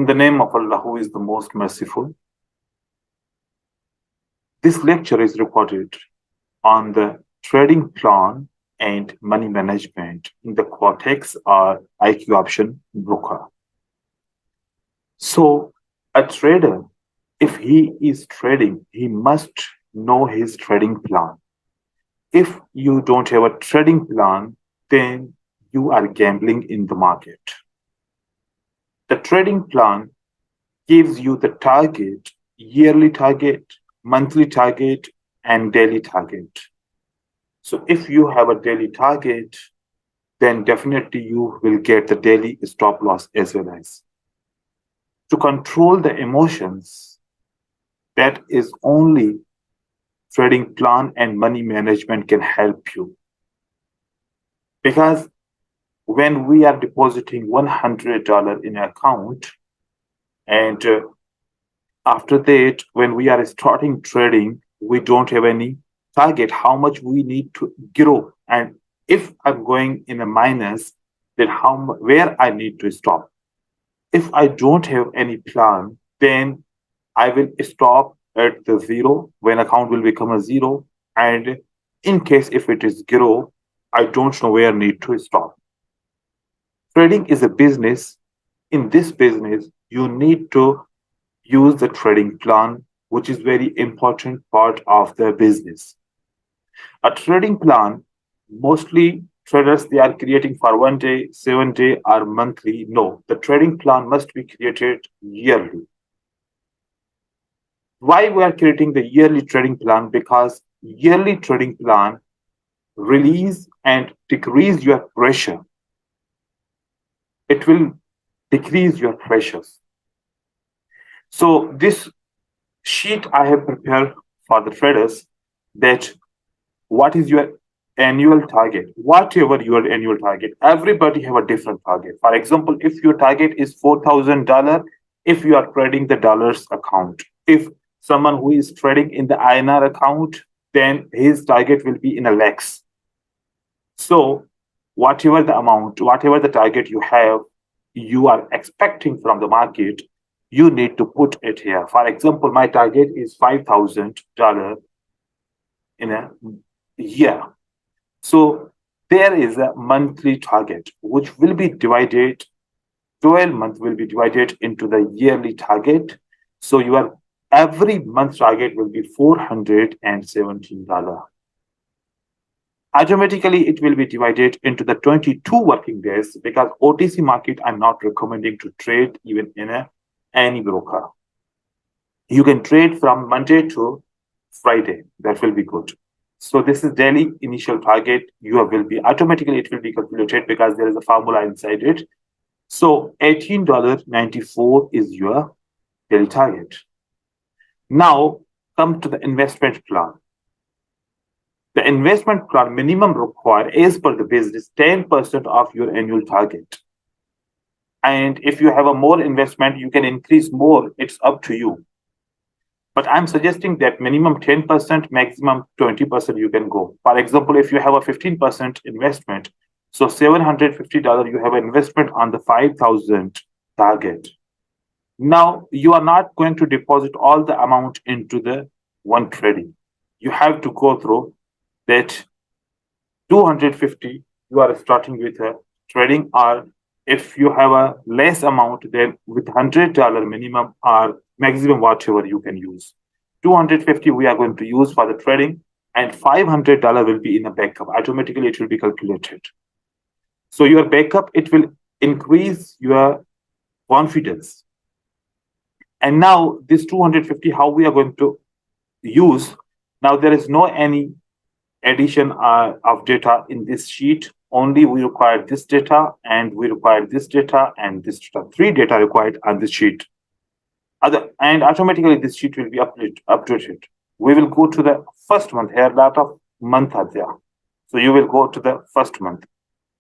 In the name of Allah, who is the most merciful, this lecture is recorded on the trading plan and money management in the Quotex or IQ option broker. So, a trader, if he is trading, he must know his trading plan. If you don't have a trading plan, then you are gambling in the market. The trading plan gives you the target, yearly target, monthly target, and daily target. So if you have a daily target, then definitely you will get the daily stop loss as well as. To control the emotions, that is only trading plan and money management can help you. Because when we are depositing $100 in an account, and after that, when we are starting trading, we don't have any target, how much we need to grow. And if I'm going in a minus, then where I need to stop. If I don't have any plan, then I will stop at the zero when account will become a zero. And in case if it is grow, I don't know where I need to stop. Trading is a business. In this business, you need to use the trading plan, which is very important part of the business. A trading plan, mostly traders, they are creating for 1 day, 7 day, or monthly. No, the trading plan must be created yearly. Why we are creating the yearly trading plan? Because yearly trading plan release and decrease your pressure. It will decrease your pressures. So this sheet I have prepared for the traders, that what is your annual target, whatever your annual target. Everybody have a different target. For example, if your target is $4,000, if you are trading the dollars account, if someone who is trading in the INR account, then his target will be in a lakhs. So whatever the amount, whatever the target you have, you are expecting from the market, you need to put it here. For example, my target is $5,000 in a year. So there is a monthly target, which will be divided, 12 months will be divided into the yearly target. So your every month target will be $417. Automatically, it will be divided into the 22 working days, because OTC market, I'm not recommending to trade even in any broker. You can trade from Monday to Friday. That will be good. So this is daily initial target. You will be automatically, it will be calculated because there is a formula inside it. So $18.94 is your daily target. Now come to the investment plan. The investment plan minimum required as per the business 10% of your annual target. And if you have a more investment, you can increase more. It's up to you. But I'm suggesting that minimum 10%, maximum 20% you can go. For example, if you have a 15% investment, so $750, you have an investment on the 5,000 target. Now, you are not going to deposit all the amount into the one trading. You have to go through that 250, you are starting with a trading, or if you have a less amount, then with $100 minimum or maximum, whatever you can use. 250 we are going to use for the trading, and $500 will be in a backup. Automatically, it will be calculated. So your backup, it will increase your confidence. And now this 250, how we are going to use? Now there is no any addition of data in this sheet. Only we require this data, and we require this data, and this data. 3 data required on this sheet. And automatically this sheet will be updated. We will go to the first month. Here, a lot of months are there. So you will go to the first month.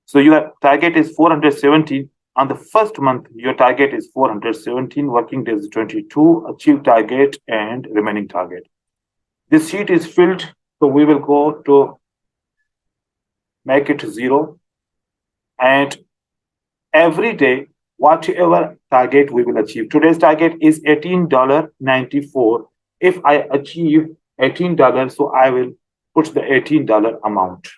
So your target is 417. On the first month, your target is 417. Working days 22. Achieve target and remaining target. This sheet is filled. So we will go to make it 0. And every day whatever target we will achieve. Today's target is $18.94. If I achieve $18, so I will put the $18 amount.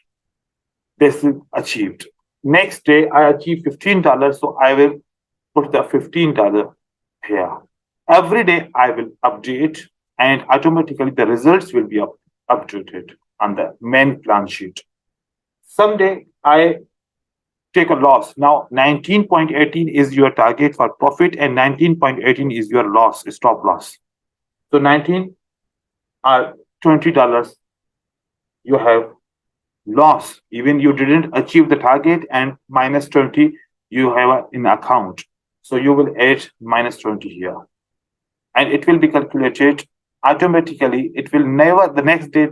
This is achieved. Next day, I achieve $15, so I will put the $15 here. Every day, I will update, and automatically the results will be updated on the main plan sheet. Someday, I take a loss. Now, 19.18 is your target for profit, and 19.18 is your loss, stop loss. So 19 or $20 you have loss. Even you didn't achieve the target, and minus 20 you have in account. So you will add minus 20 here, and it will be calculated automatically. It will never, the next day,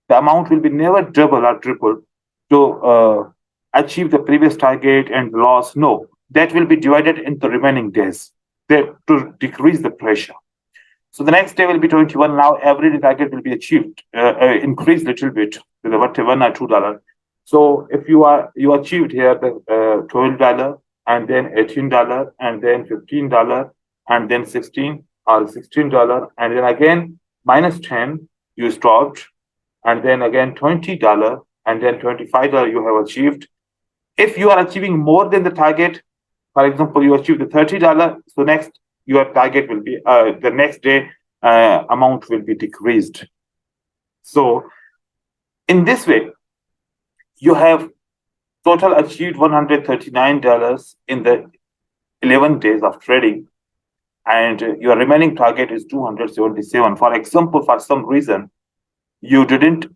the amount will be never double or triple to achieve the previous target and loss. No, that will be divided into remaining days to decrease the pressure. So the next day will be 21. Now every target will be achieved, increase little bit with about $1 or $2. So if you achieved here the $12 and then $18 and then $15 and then $16 and then again minus 10 you stopped, and then again $20 and then $25 you have achieved. If you are achieving more than the target, for example, you achieve the $30, so next your target will be the next day amount will be decreased. So in this way, you have total achieved $139 in the 11 days of trading, and your remaining target is 277. For example, for some reason you didn't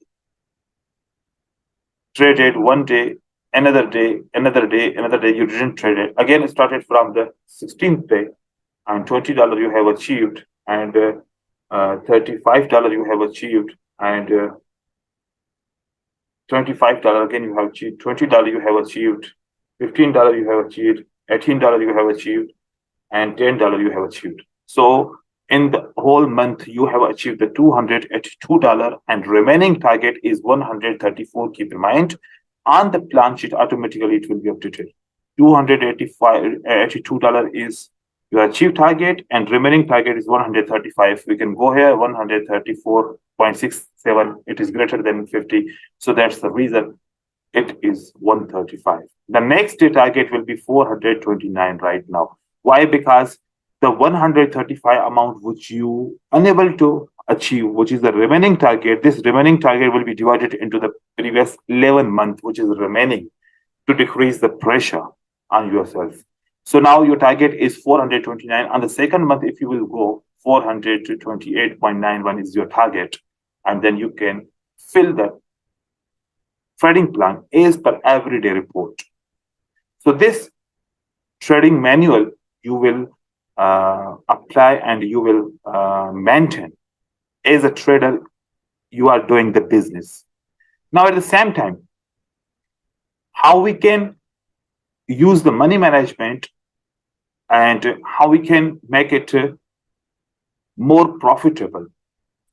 trade it one day, another day, you didn't trade it. Again, it started from the 16th day, and $20 you have achieved, and $35 you have achieved, and $25 again you have achieved, $20 you have achieved, $15 you have achieved, $18 you have achieved, and $10 you have achieved. So in the whole month, you have achieved the $282, and remaining target is 134. Keep in mind, on the plan sheet, automatically it will be updated. $282 is your achieved target, and remaining target is 135. We can go here 134.67. It is greater than 50. So that's the reason it is 135. The next day target will be 429 right now. Why? Because the 135 amount which you unable to achieve, which is the remaining target, this remaining target will be divided into the previous 11 months, which is remaining, to decrease the pressure on yourself. So now your target is 429. On the second month, if you will go 400 to 28.91 is your target, and then you can fill the trading plan as per everyday report. So this trading manual you will apply and you will maintain as a trader. You are doing the business. Now, at the same time, how we can use the money management and how we can make it more profitable.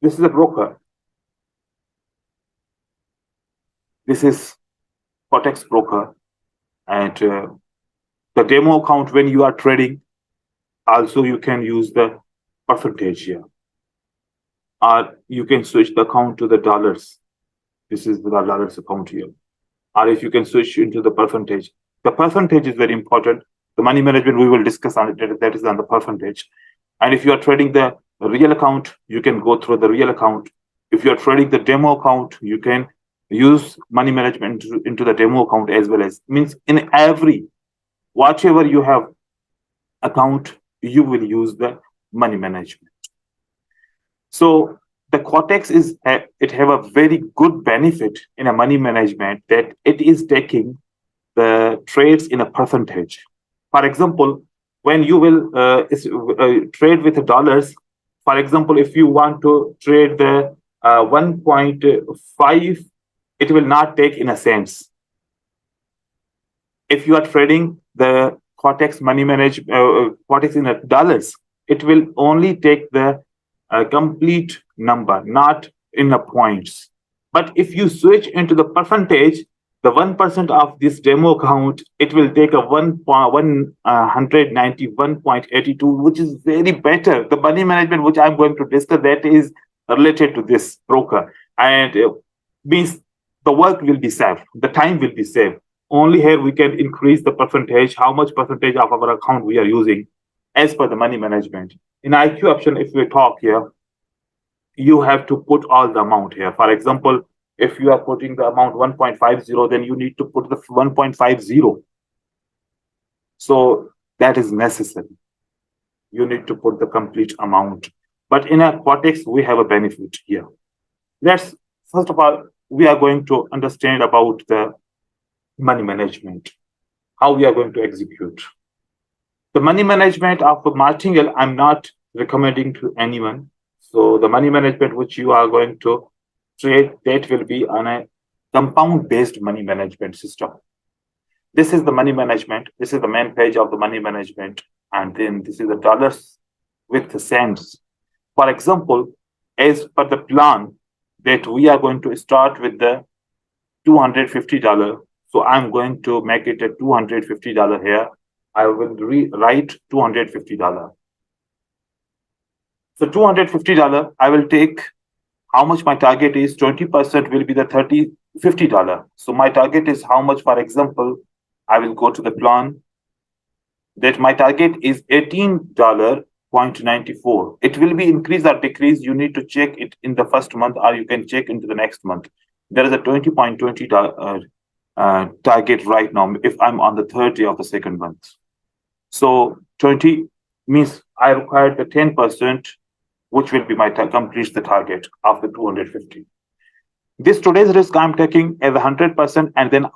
This is a broker. This is Quotex broker, and the demo account when you are trading. Also, you can use the percentage here, or you can switch the account to the dollars. This is the dollars account here, or if you can switch into the percentage. The percentage is very important. The money management we will discuss on it. That is on the percentage. And if you are trading the real account, you can go through the real account. If you are trading the demo account, you can use money management into the demo account as well. As means in every whatever you have account, you will use the money management. So the Quotex is it have a very good benefit in a money management, that it is taking the trades in a percentage. For example, when you will trade with the dollars, for example, if you want to trade the 1.5, it will not take in a cents. If you are trading the Quotex money management, Quotex in dollars, it will only take the complete number, not in the points. But if you switch into the percentage, the 1% of this demo account, it will take a 191.82, which is very better. The money management, which I'm going to discuss, that is related to this broker. And means the work will be saved, the time will be saved. Only here we can increase the percentage, how much percentage of our account we are using as per the money management. In IQ option, if we talk here, you have to put all the amount here. For example, if you are putting the amount 1.50, then you need to put the 1.50. So that is necessary. You need to put the complete amount. But in a Quotex, we have a benefit here. Let's, first of all, we are going to understand about the money management, how we are going to execute. The money management of a martingale, I'm not recommending to anyone. So the money management which you are going to trade, that will be on a compound-based money management system. This is the money management. This is the main page of the money management. And then this is the dollars with the cents. For example, as per the plan that we are going to start with the $250. So I'm going to make it a $250 here. I will write $250. So $250, I will take how much my target is. 20% will be the $50. So my target is how much? For example, I will go to the plan that my target is $18.94. It will be increase or decrease. You need to check it in the first month, or you can check into the next month. There is a $20.20 target right now if I'm on the third day of the second month. So 20 means I require the 10%, which will be my complete the target of the 250. This today's risk I'm taking as 100%, and then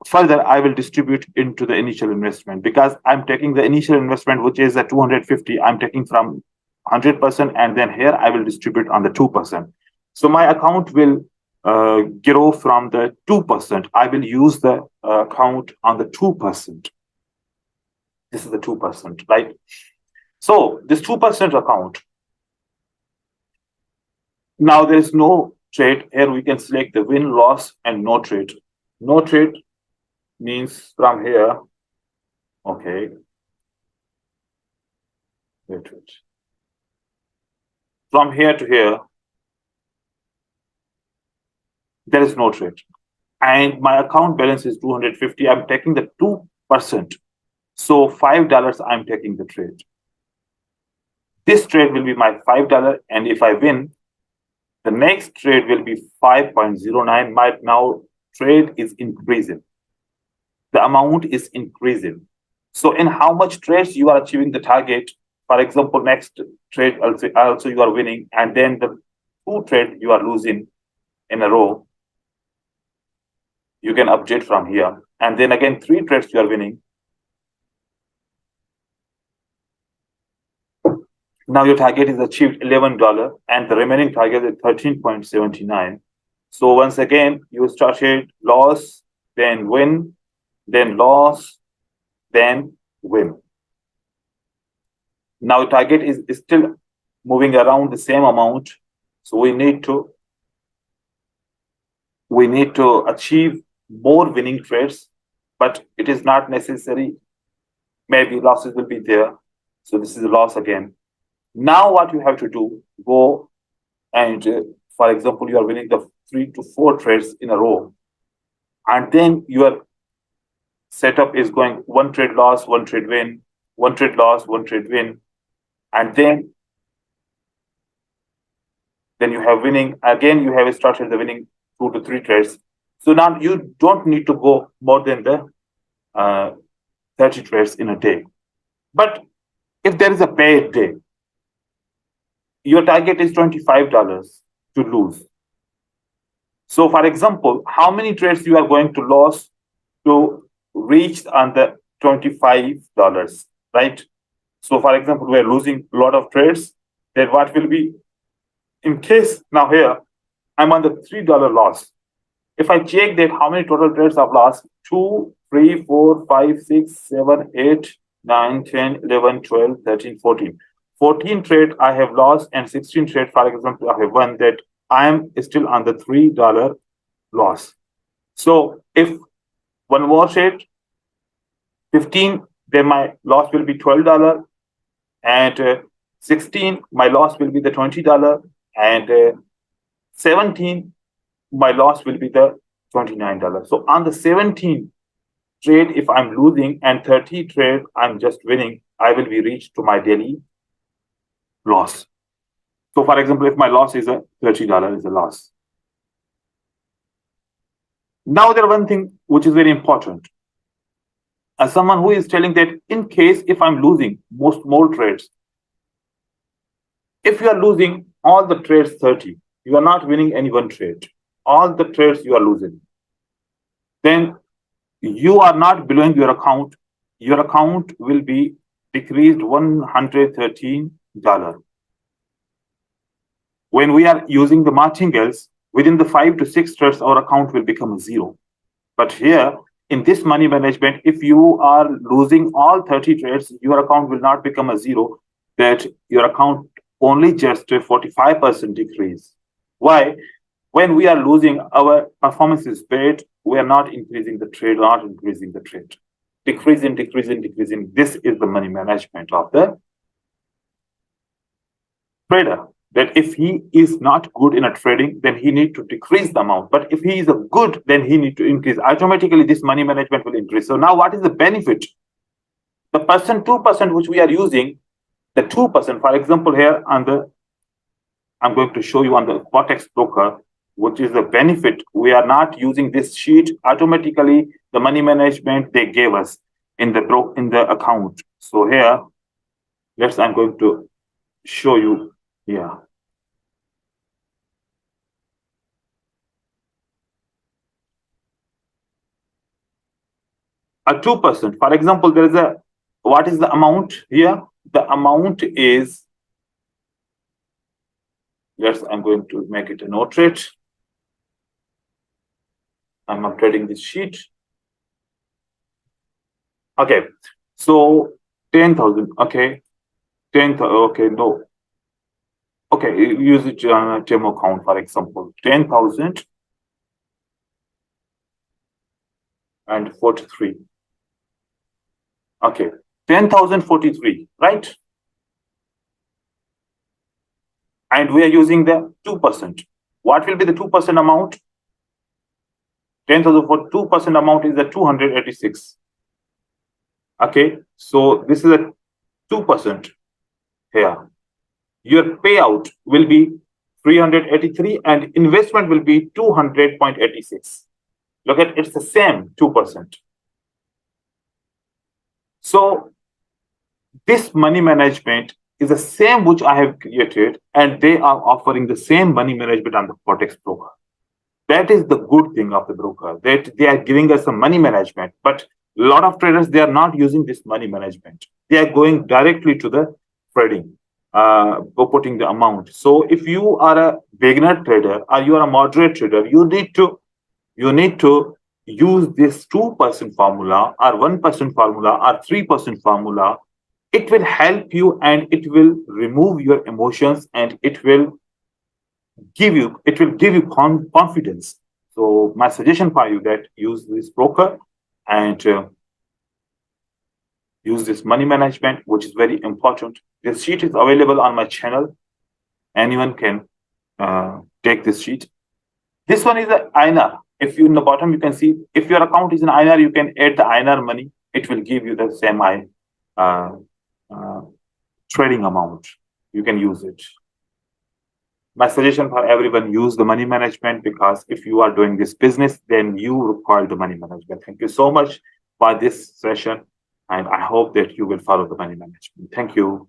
further I will distribute into the initial investment, because I'm taking the initial investment, which is a 250. I'm taking from 100%, and then here I will distribute on the 2%. So my account will grow from the 2%. I will use the account on the 2%. This is the 2%, right? So this 2% account, now there is no trade. Here we can select the win, loss, and no trade. No trade means from here, okay. Wait. From here to here, there is no trade. And my account balance is 250. I'm taking the 2%. So $5, I'm taking the trade. This trade will be my $5. And if I win, the next trade will be 5.09. My now trade is increasing. The amount is increasing. So in how much trades you are achieving the target? For example, next trade also you are winning, and then the 2 trade you are losing in a row. You can update from here. And then again, 3 trades you are winning. Now your target is achieved $11, and the remaining target is 13.79. So once again, you started loss, then win, then loss, then win. Now target is still moving around the same amount. So we need to achieve more winning trades, but it is not necessary. Maybe losses will be there. So this is a loss again. Now what you have to do, go and, for example, you are winning the 3 to 4 trades in a row. And then your setup is going 1 trade loss, 1 trade win, 1 trade loss, 1 trade win. And then you have winning. Again, you have started the winning 2 to 3 trades. So now you don't need to go more than the 30 trades in a day. But if there is a bad day, your target is $25 to lose. So for example, how many trades you are going to lose to reach on the $25, right? So for example, we are losing a lot of trades. Then what will be, in case now here, I'm on the $3 loss. If I check that how many total trades I've lost, 2, 3, 4, 5, 6, 7, 8, 9, 10, 11, 12, 13, 14. 14 trade I have lost, and 16 trade, for example, I have won, that I am still on the $3 loss. So if one wash it 15, then my loss will be $12, and 16, my loss will be the $20, and 17, my loss will be the $29. So on the 17 trade, if I'm losing, and 30 trade, I'm just winning, I will be reached to my daily loss. So for example, if my loss is a $30 is a loss. Now there one thing which is very important. As someone who is telling that in case if I'm losing more trades, if you are losing all the trades 30, you are not winning any one trade. All the trades you are losing. Then you are not below your account. Your account will be decreased $113. When we are using the martingales, within the 5 to 6 trades, our account will become zero. But here, in this money management, if you are losing all 30 trades, your account will not become a zero, that your account only just a 45% decrease. Why? When we are losing, our performance is bad, we are not increasing the trade, not increasing the trade. Decreasing, decreasing, decreasing. This is the money management of the trader. That if he is not good in a trading, then he need to decrease the amount. But if he is a good, then he need to increase. Automatically, this money management will increase. So now what is the benefit? The 2% which we are using, the 2%, for example, here on the, I'm going to show you on the Quotex broker, which is the benefit. We are not using this sheet. Automatically, the money management they gave us in the account. So here, I'm going to show you here. A 2%. For example, there is a, what is the amount here? The amount is, I'm going to make it a note rate. I'm updating this sheet. Okay, so 10,000. Okay, 10,000. Okay, no. Okay, use it on a demo account, for example, 10,000 and 43. Okay, 10,043, right? And we are using the 2%. What will be the 2% amount? 10,000 for 2% amount is the 286. Okay, so this is a 2% here. Your payout will be 383 and investment will be 200.86. Look at, it's the same 2%. So this money management is the same which I have created, and they are offering the same money management on the Quotex broker. That is the good thing of the broker, that they are giving us some money management. But a lot of traders, they are not using this money management. They are going directly to the trading, putting the amount. So if you are a beginner trader or you are a moderate trader, you need to use this 2% formula or 1% formula or 3% formula. It will help you and it will remove your emotions and it will give you confidence. So my suggestion for you that use this broker and use this money management, which is very important. This sheet is available on my channel. Anyone can take this sheet. This one is an INR. If you in the bottom, you can see if your account is in INR, you can add the INR money. It will give you the same trading amount. You can use it. My suggestion for everyone, use the money management, because if you are doing this business, then you require the money management. Thank you so much for this session, and I hope that you will follow the money management. Thank you.